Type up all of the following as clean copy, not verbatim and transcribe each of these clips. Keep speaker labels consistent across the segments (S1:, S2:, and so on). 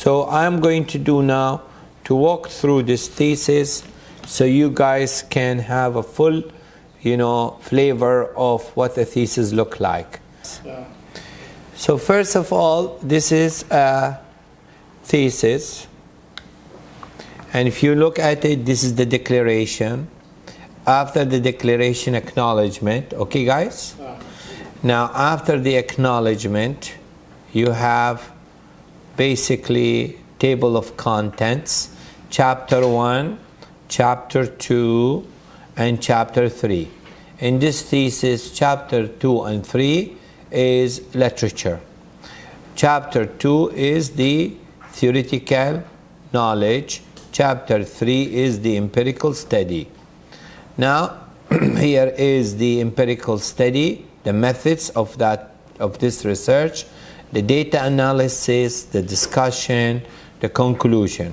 S1: So I'm going to do now to walk through this thesis so you guys can have a full, flavor of what the thesis look like.
S2: Yeah.
S1: So first of all, this is a thesis. And if you look at it, this is the declaration. After the declaration, acknowledgement. Okay, guys?
S2: Yeah.
S1: Now, after the acknowledgement, you have basically table of contents, chapter 1, chapter 2, and chapter 3. In this thesis, chapter 2 and 3 is literature. Chapter 2 is the theoretical knowledge. Chapter 3 is the empirical study. Now, here is the empirical study, the methods of this research, the data analysis, the discussion, the conclusion.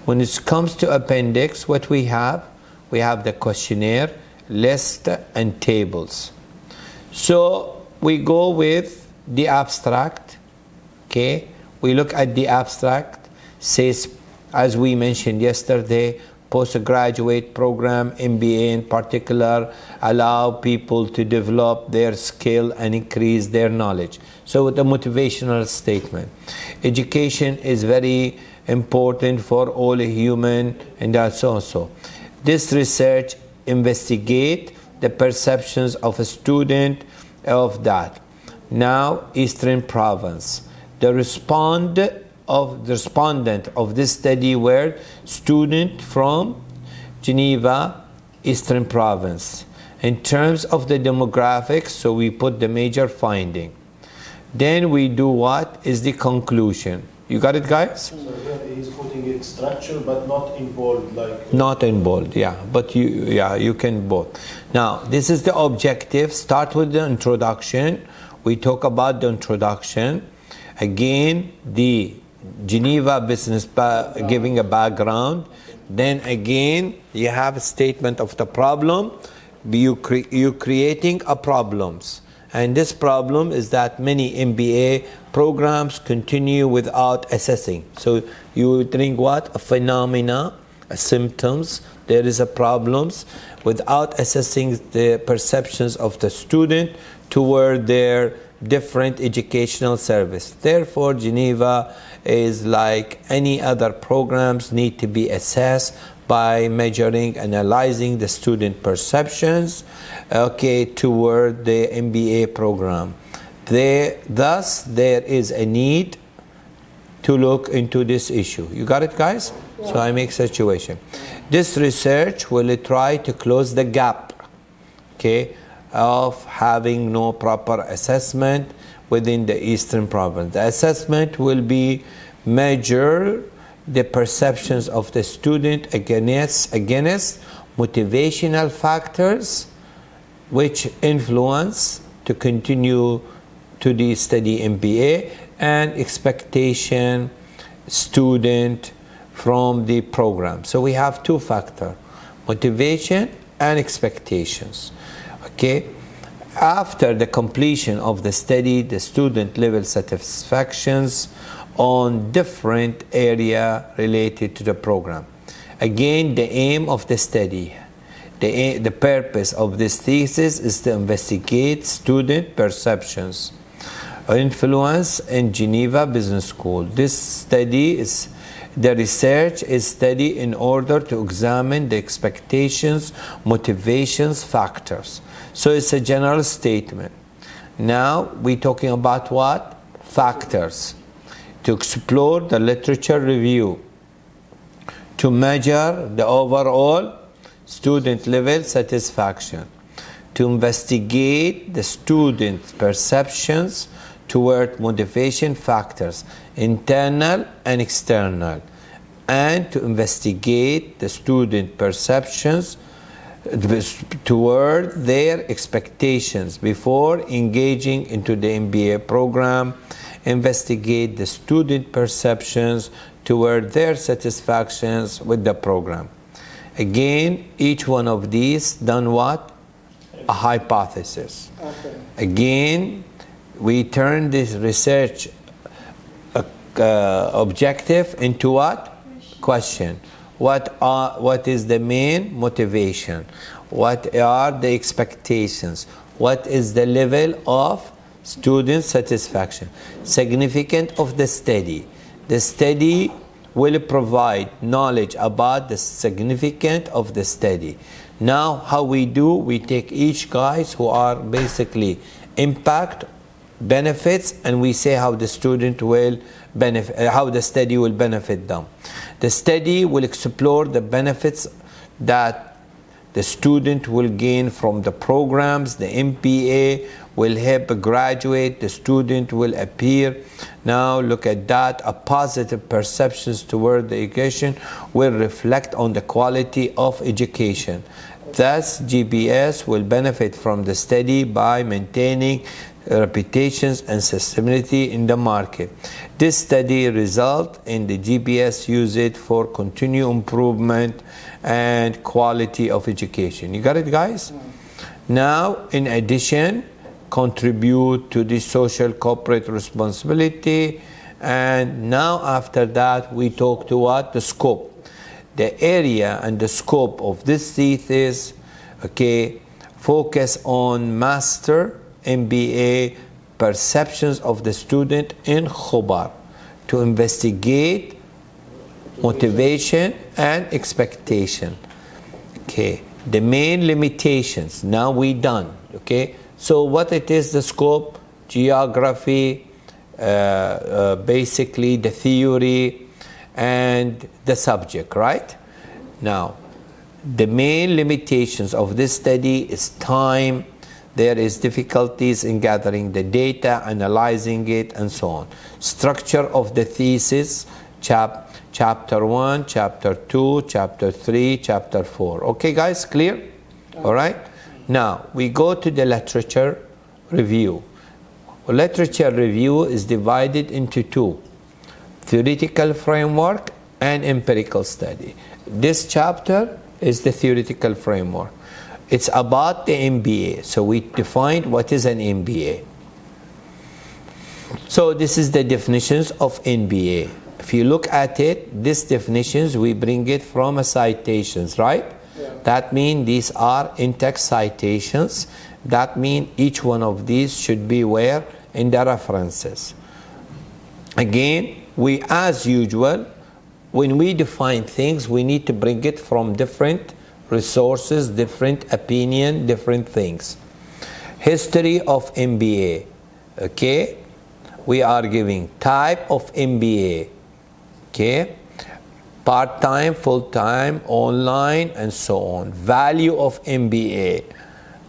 S1: When it comes to appendix, what we have the questionnaire, list, and tables. So we go with the abstract. Okay, we look at the abstract. Says, as we mentioned yesterday, postgraduate program, MBA in particular, allow people to develop their skill and increase their knowledge. So the motivational statement. Education is very important for all human, and that's also. This research investigate the perceptions of a student of that. Now, Eastern Province. The respondent of this study were student from Geneva, Eastern Province. In terms of the demographics, so we put the major finding. Then we do what is the conclusion. You got it, guys?
S2: So here he's putting it structure, but not in bold, like.
S1: Not in bold, yeah. But you can both. Now, this is the objective. Start with the introduction. We talk about the introduction. Again, the Geneva business giving a background. Then again, you have a statement of the problem. You creating a problems. And this problem is that many MBA programs continue without assessing. So you think what? A phenomena, a symptoms. There is a problems without assessing the perceptions of the student toward their different educational service. Therefore, Geneva is like any other programs need to be assessed by measuring, analyzing the student perceptions, toward the MBA program. Thus, there is a need to look into this issue. You got it, guys? Yeah. So I make situation. This research will try to close the gap, of having no proper assessment within the Eastern Province. The assessment will be measure the perceptions of the student against motivational factors which influence to continue to the study MBA and expectation student from the program. So we have two factors, motivation and expectations. After the completion of the study, the student level satisfactions on different area related to the program. Again, the aim of the study, the purpose of this thesis is to investigate student perceptions influence in Geneva Business School. This study is the research is studied in order to examine the expectations, motivations, factors. So it's a general statement. Now we're talking about what? Factors. To explore the literature review. To measure the overall student level satisfaction. To investigate the student's perceptions toward motivation factors, internal and external, and to investigate the student perceptions toward their expectations before engaging into the MBA program, investigate the student perceptions toward their satisfactions with the program. Again, each one of these done what? A hypothesis.
S2: Okay.
S1: Again, we turn this research objective into what? Question. What is the main motivation? What are the expectations? What is the level of student satisfaction? Significance of the study. The study will provide knowledge about the significance of the study. Now, how we do, we take each guys who are basically impact, benefits, and we say how the student will benefit, how the study will benefit them. The study will explore the benefits that the student will gain from the programs. The MPA will help graduate. The student will appear. Now look at that. A positive perceptions toward the education will reflect on the quality of education. Thus, GPS will benefit from the study by maintaining reputations and sustainability in the market. This study result in the GPS usage for continued improvement and quality of education. You got it, guys? Now, in addition, contribute to the social corporate responsibility. And now after that, we talk to what? The scope. The area and the scope of this thesis, okay, focus on master MBA perceptions of the student in Khobar to investigate motivation and expectation. Okay, the main limitations. Now we done. Okay, so what it is, the scope, geography, basically the theory and the subject, right? Now, the main limitations of this study is time. There is difficulties in gathering the data, analyzing it, and so on. Structure of the thesis, chapter 1, chapter 2, chapter 3, chapter 4. Okay, guys, clear? All right? Now, we go to the literature review. Literature review is divided into two: theoretical framework and empirical study. This chapter is the theoretical framework. It's about the MBA. So we defined what is an MBA. So this is the definitions of MBA. If you look at it, these definitions, we bring it from a citations, right? Yeah. That means these are in-text citations. That means each one of these should be where? In the references. Again, we, as usual, when we define things, we need to bring it from different resources, different opinion, different things. History of MBA. Okay, we are giving type of MBA. Okay, part-time, full-time, online, and so on. Value of MBA.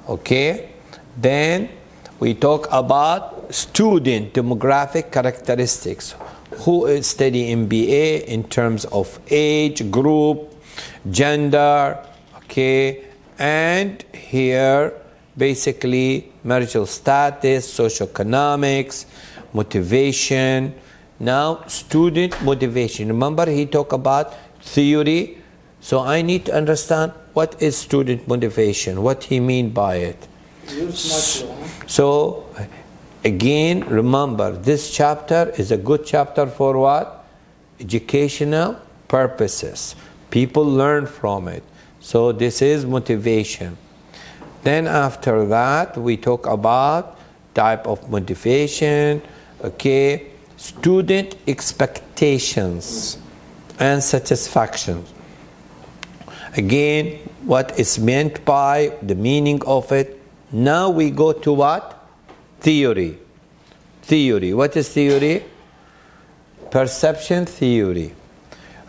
S1: Okay, then we talk about student demographic characteristics. Who is study MBA in terms of age, group, gender, okay, and here basically marital status, socioeconomics, motivation. Now student motivation. Remember he talked about theory, so I need to understand what is student motivation, what he mean by it. So again, remember this chapter is a good chapter for what? Educational purposes. People learn from it. So this is motivation. Then after that, we talk about type of motivation, okay, student expectations and satisfaction. Again, what is meant by the meaning of it. Now we go to what? Theory. Theory. What is theory? Perception theory.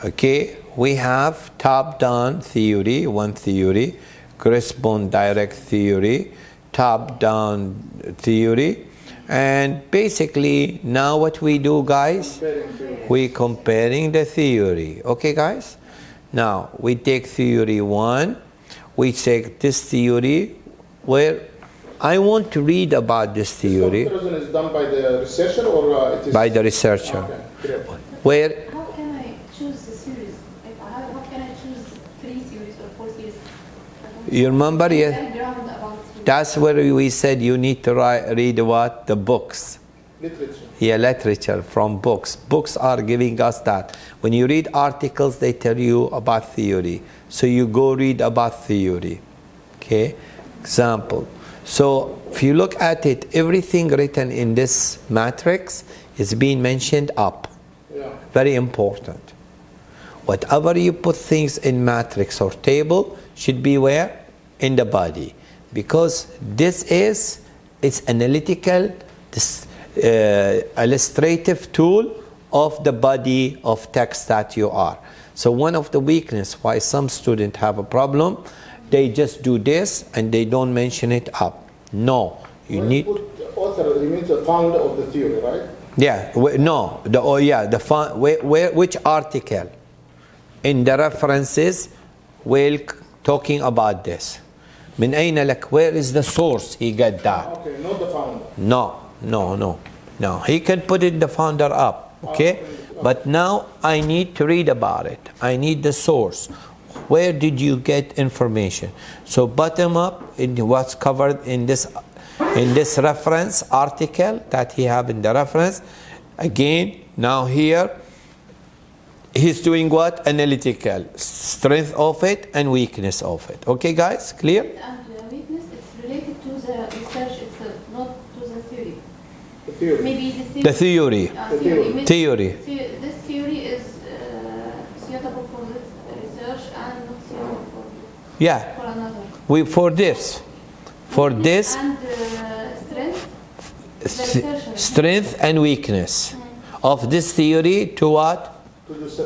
S1: Okay, we have top-down theory, one theory, correspond direct theory, top-down theory, and basically now what we do, guys, we comparing the theory. Okay, guys? Now we take theory 1, we take this theory where I want to read about this theory.
S2: This comparison is done by the researcher or it is
S1: by the researcher.
S2: Okay,
S1: where
S3: how can I choose the series? How can I choose 3 series or 4 series?
S1: you remember, yes,
S3: Background about
S1: that's where we said you need to read what? The books.
S2: Literature.
S1: Yeah, literature from books. Books are giving us that. When you read articles, they tell you about theory. So you go read about theory. Okay? Example. So if you look at it, everything written in this matrix is being mentioned up.
S2: Yeah.
S1: Very important. Whatever you put things in matrix or table should be where? In the body. Because this is its analytical, illustrative tool of the body of text that you are. So one of the weakness why some students have a problem, they just do this and they don't mention it up. No, you
S2: When
S1: need.
S2: you put author, you mean the founder of the theory, right?
S1: Yeah, no, which article in the references will talking about this. من أين لك? Where is the source he got that?
S2: Okay, not the founder.
S1: No. He can put it the founder up, okay? But now I need to read about it. I need the source. Where did you get information? So bottom up in what's covered in this reference article that he have in the reference. Again, now here he's doing what? Analytical. Strength of it and weakness of it. Okay guys, clear?
S3: And the weakness is related to the research itself, not to the theory.
S2: The theory.
S3: Maybe
S1: The theory.
S3: Maybe
S1: Theory.
S3: This theory is suitable for this research and not suitable
S1: Yeah.
S3: for another.
S1: For this.
S3: And strength. The researcher.
S1: Strength and weakness of this theory to what?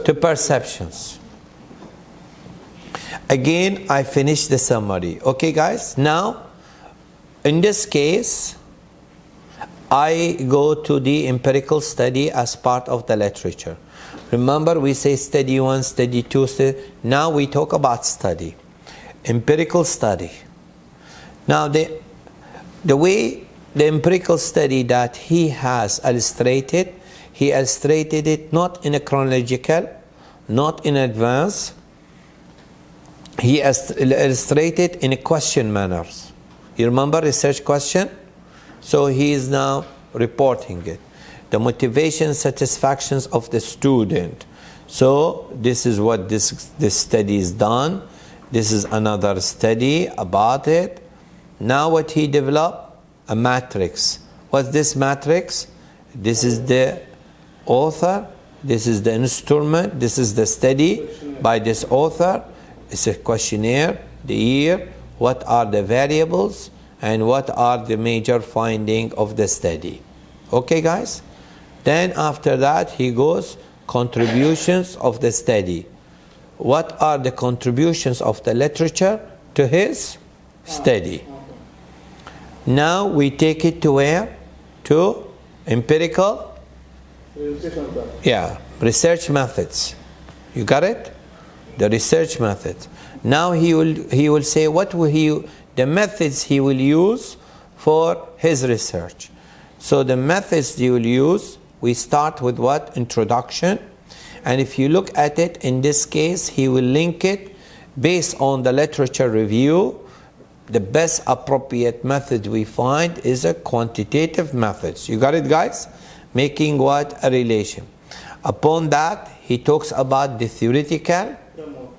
S1: To perceptions. Again, I finish the summary. Okay, guys? Now, in this case, I go to the empirical study as part of the literature. Remember, we say study 1, study 2, now we talk about study. Empirical study. Now, the way the empirical study that he has illustrated, he illustrated it not in a chronological, not in advance. He illustrated in a question manners. You remember research question? So he is now reporting it. The motivation, satisfactions of the student. So this is what this study is done. This is another study about it. Now what he developed? A matrix. What's this matrix? This is the author. This is the instrument. This is the study by this author. It's a questionnaire, the year, what are the variables, and what are the major findings of the study. Okay, guys? Then after that, he goes, contributions of the study. What are the contributions of the literature to his study? Now we take it to where? To empirical? Yeah, research methods. You got it? The research methods. Now he will say what will the methods he will use for his research. So the methods he will use, we start with what? Introduction. And if you look at it, in this case, he will link it based on the literature review. The best appropriate method we find is a quantitative methods. You got it, guys? Making what? A relation. Upon that, he talks about the theoretical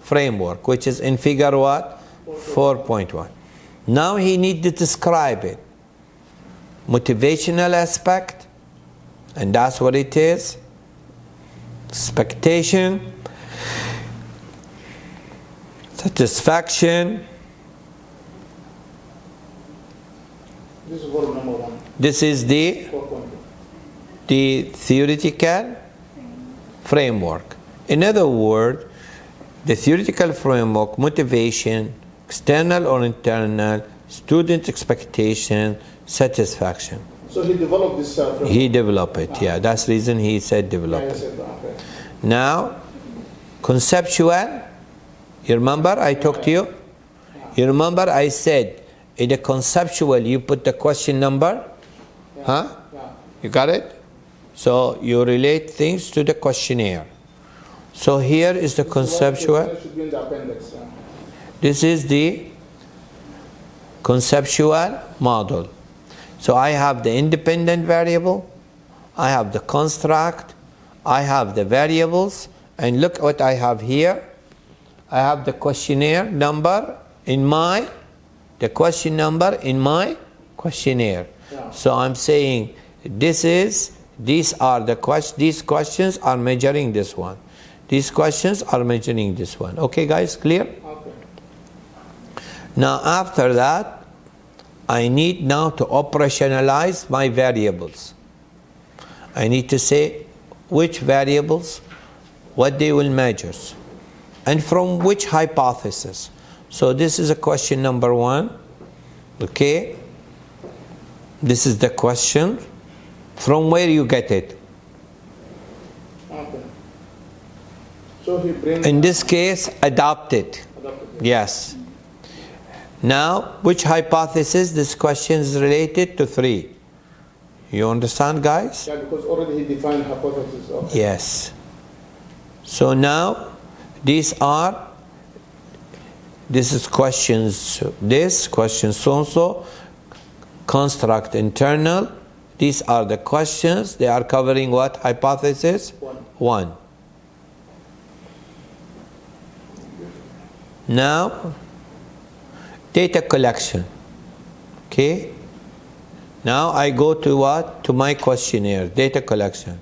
S1: framework, which is in figure what? 4.1. Now he needs to describe it. Motivational aspect, and that's what it is. Expectation, satisfaction.
S2: This is verb number 1.
S1: This is the
S2: 4.2.
S1: theoretical framework. In other words, the theoretical framework, motivation, external or internal, student expectation, satisfaction.
S2: So he developed this framework.
S1: He developed it, yeah. That's the reason he said develop
S2: Yeah,
S1: it.
S2: he said that, okay.
S1: Now, conceptual, you remember I talked to you? You remember I said, in the conceptual, you put the question number? Huh?
S2: Yeah.
S1: You got it? So you relate things to the questionnaire. So here is the conceptual.
S2: It should be in the appendix. Yeah.
S1: This is the conceptual model. So I have the independent variable, I have the construct, I have the variables, and look what I have here. I have the questionnaire number in my, the question number in my questionnaire.
S2: Yeah.
S1: So I'm saying these are the questions, these questions are measuring this one. These questions are measuring this one. Okay guys, clear?
S2: Okay.
S1: Now after that, I need now to operationalize my variables. I need to say which variables, what they will measure, and from which hypothesis. So this is a question number 1. Okay? This is the question. From where you get it?
S2: Okay. So he brings.
S1: In this case, adopted.
S2: Adopted.
S1: Yes. Now, which hypothesis? This question is related to 3. You understand, guys?
S2: Yeah, because already he defined hypothesis. Okay.
S1: Yes. So now, this is questions, this, question so-and-so, construct internal. These are the questions. They are covering what? Hypothesis? 1. Now, data collection. Okay? Now I go to what? To my questionnaire, data collection.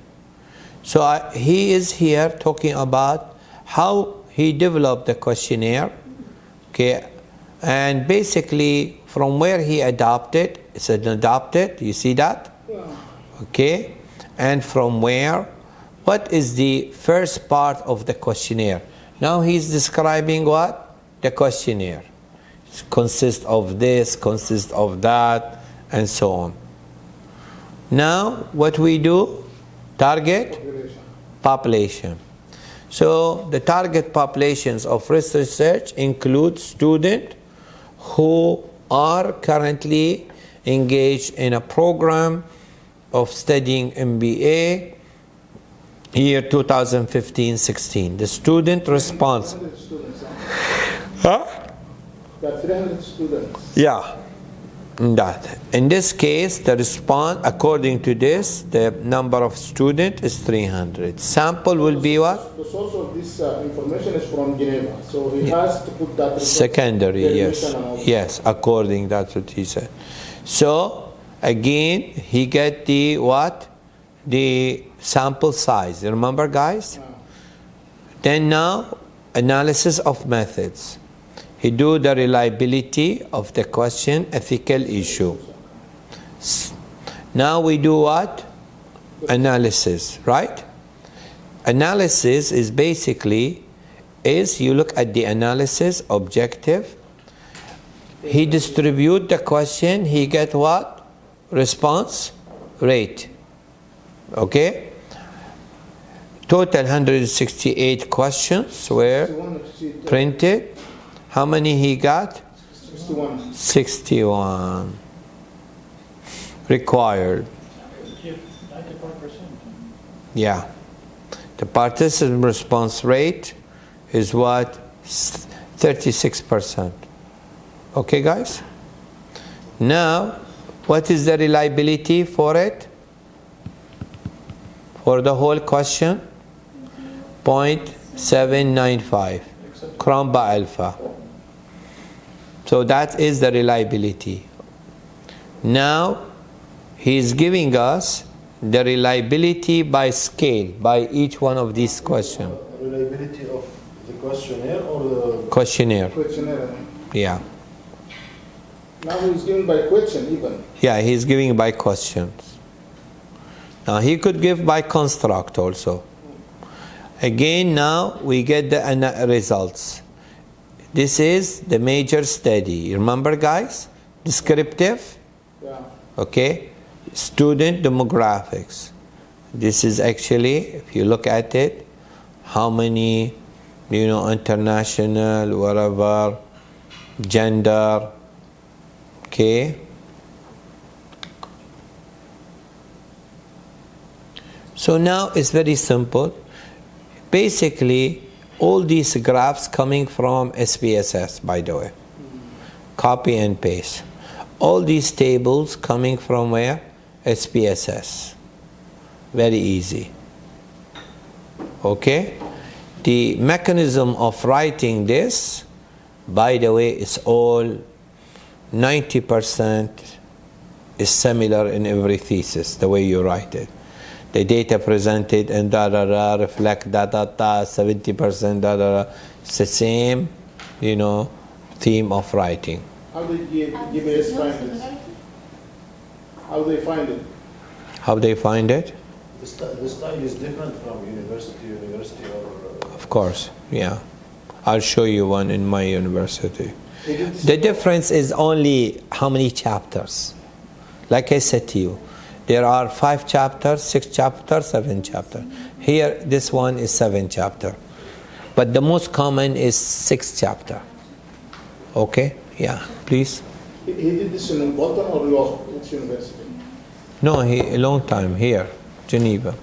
S1: So he is here talking about how he developed the questionnaire. Okay? And basically, from where he adopted, it's an adopted, you see that?
S2: Yeah.
S1: Okay? And from where? What is the first part of the questionnaire? Now he's describing what? The questionnaire. It consists of this, consists of that, and so on. Now, what we do? Target population. So, the target populations of research include students who are currently engaged in a program of studying MBA year 2015-16. The student response.
S2: 300 students.
S1: Huh?
S2: There are 300 students.
S1: Yeah. That. In this case, the response, according to this, the number of students is 300. Sample will be what?
S2: The source of this information is from Geneva, so he has to put that.
S1: Secondary, yes.
S2: definition and all.
S1: Yes, according, that's what he said. So, again, he get the what? The sample size. You remember, guys? Then now, analysis of methods. He do the reliability of the question, ethical issue. Now we do what? Analysis, right? Analysis is basically, you look at the analysis, objective. He distribute the question, he get what? Response rate. Okay? Total 168 questions were printed. How many he got?
S2: 61.
S1: 61 required.
S2: 95%.
S1: Yeah. The participant response rate is what? 36%. Okay, guys? Now, what is the reliability for it? For the whole question? 0.795. Cromba alpha. So that is the reliability. Now, he is giving us the reliability by scale, by each one of these questions.
S2: Reliability of the questionnaire or the
S1: Questionnaire.
S2: questionnaire?
S1: Yeah.
S2: Now he's given by question even.
S1: Yeah, he's giving by questions. Now he could give by construct also. Again, now we get the results. This is the major study. Remember, guys? Descriptive.
S2: Yeah.
S1: Okay. Student demographics. This is actually, if you look at it, how many, international, whatever, gender. Okay. So now it's very simple. Basically, all these graphs coming from SPSS, by the way. Copy and paste. All these tables coming from where? SPSS. Very easy. Okay? The mechanism of writing this, by the way, is all 90% is similar in every thesis, the way you write it. The data presented and reflect 70% It's the same, theme of writing.
S2: How do GBS find this? How do they find it?
S1: How they find it?
S2: The style is different from university to university, or
S1: Of course, yeah. I'll show you one in my university. The difference is only how many chapters. Like I said to you, there are 5 chapters, 6 chapters, 7 chapters. Here, this one is 7 chapters. But the most common is 6 chapters. Okay? Yeah, please.
S2: He did this in Bolton or which university?
S1: No, a long time here, Geneva.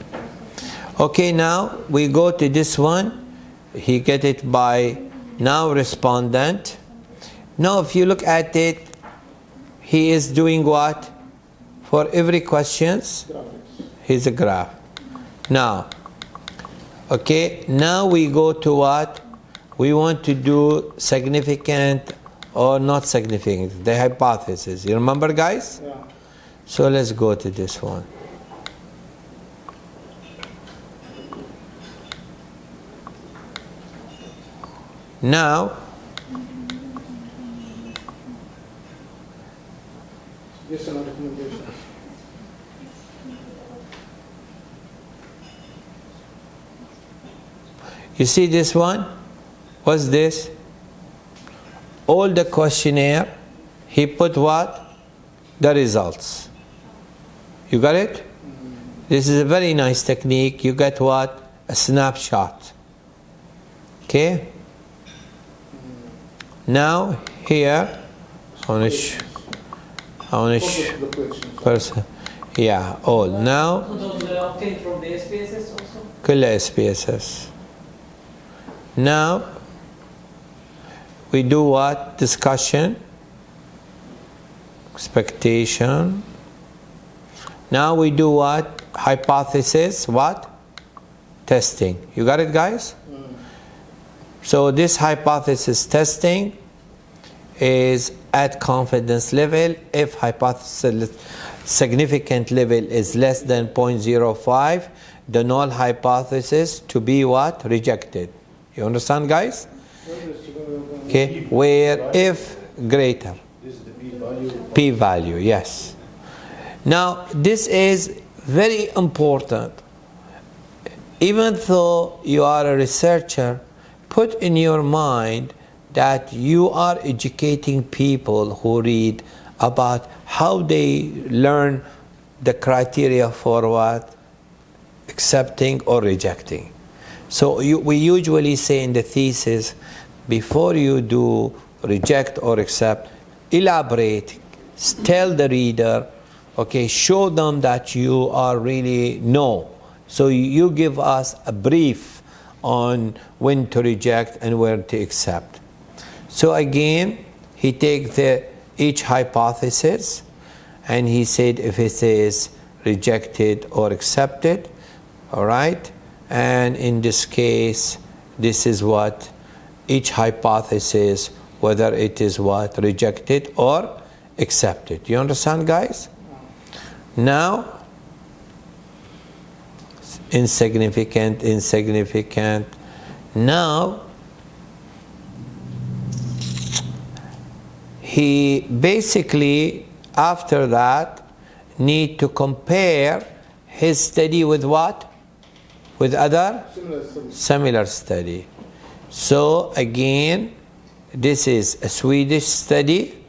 S1: Okay, now we go to this one. He get it by now respondent. Now, if you look at it, he is doing what? For every questions, he's a graph. Now, okay, now we go to what? We want to do significant or not significant, the hypothesis. You remember, guys?
S2: Yeah.
S1: So let's go to this one. Now,
S2: Yes, and recommendations.
S1: you see this one? What's this? All the questionnaire, he put what? The results. You got it? This is a very nice technique. You get what? A snapshot. Okay? Now, here, person. Yeah, all. Now,
S4: those were obtained from the SPSS also?
S1: كلها SPSS. Now, we do what? Discussion, expectation. Now we do what? Hypothesis, what? Testing. You got it, guys? So this hypothesis testing is at confidence level. If hypothesis significant level is less than 0.05, the null hypothesis to be what? Rejected. You understand, guys? Okay, where if greater.
S2: This is the p-value.
S1: P-value, yes. Now, this is very important. Even though you are a researcher, put in your mind that you are educating people who read about how they learn the criteria for what? Accepting or rejecting. So we usually say in the thesis, before you do reject or accept, elaborate, tell the reader, okay, show them that you are really know. So you give us a brief on when to reject and where to accept. So again, he takes each hypothesis and he said if it is rejected or accepted, all right? And in this case, this is what each hypothesis, whether it is what? Rejected or accepted. You understand, guys? Now, insignificant. Now, he basically, after that, need to compare his study with what? With other? Similar study. So again, this is a Swedish study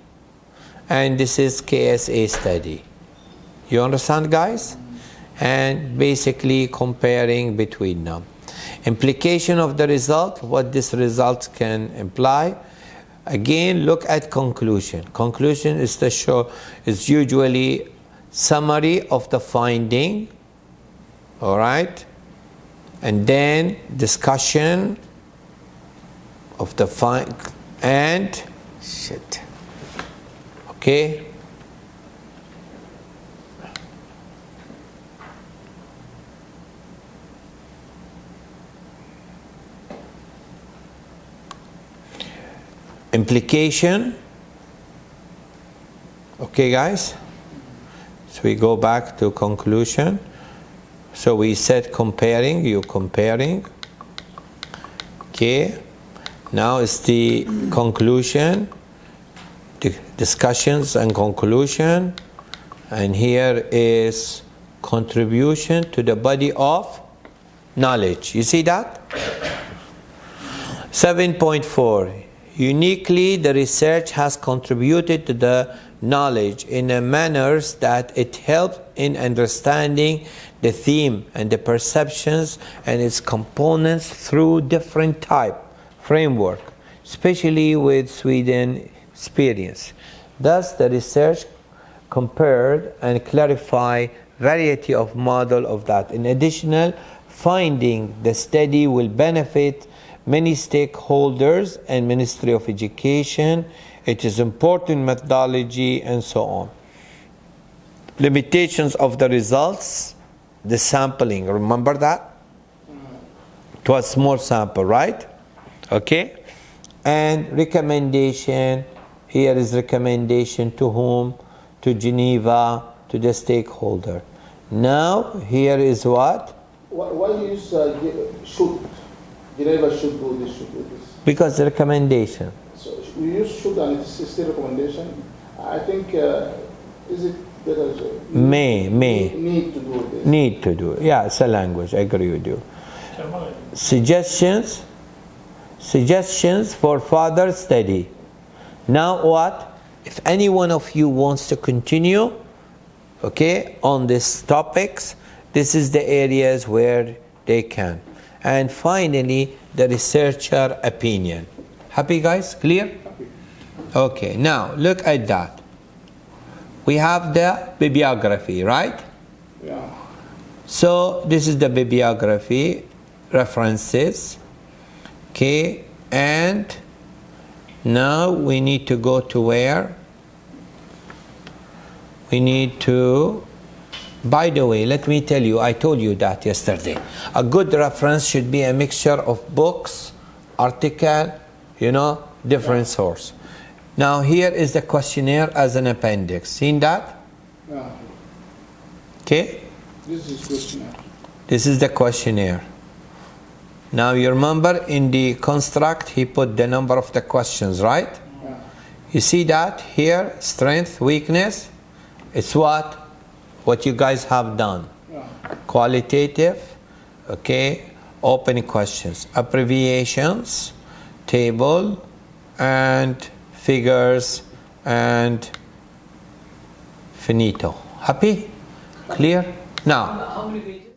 S1: and this is KSA study. You understand, guys? And basically comparing between them. Implication of the result, what this result can imply. Again, look at conclusion. Conclusion is the show is usually summary of the finding. All right? And then discussion of the and shit. Okay? implication. Okay, guys? So we go back to conclusion. So we said comparing, you comparing. Okay. Now it's the conclusion, the discussions and conclusion. And here is contribution to the body of knowledge. You see that? 7.4. Uniquely, the research has contributed to the knowledge in a manner that it helps in understanding the theme and the perceptions and its components through different type framework, especially with Sweden experience. Thus, the research compared and clarify variety of model of that. In additional finding, the study will benefit many stakeholders and Ministry of Education. It is important methodology and so on. Limitations of the results, the sampling. Remember that? It was small sample, right? Okay. And recommendation. Here is recommendation to whom? To Geneva, to the stakeholder. Now here is what?
S2: Why you use should? Geneva should do this, should do this.
S1: Because recommendation.
S2: So we use should and it's still recommendation. I think is it better?
S1: May.
S2: Need to do this.
S1: Need to do. Yeah, it's a language. I agree with you. Suggestions for further study. Now what? If any one of you wants to continue, okay, on these topics, this is the areas where they can. And finally, the researcher opinion. Happy, guys? Clear? Okay, now look at that. We have the bibliography, right?
S2: Yeah.
S1: So this is the bibliography, references. Okay, and now we need to go to where? We need to, by the way, let me tell you, I told you that yesterday. A good reference should be a mixture of books, article, different source. Now here is the questionnaire as an appendix. Seen that?
S2: Yeah.
S1: Okay?
S2: This is questionnaire.
S1: This is the questionnaire. Now you remember in the construct he put the number of the questions, right?
S2: Yeah.
S1: You see that here, strength, weakness. It's what you guys have done.
S2: Yeah.
S1: Qualitative, okay, open questions, abbreviations, table, and figures, and finito. Happy? Clear? Now,
S4: How many pages?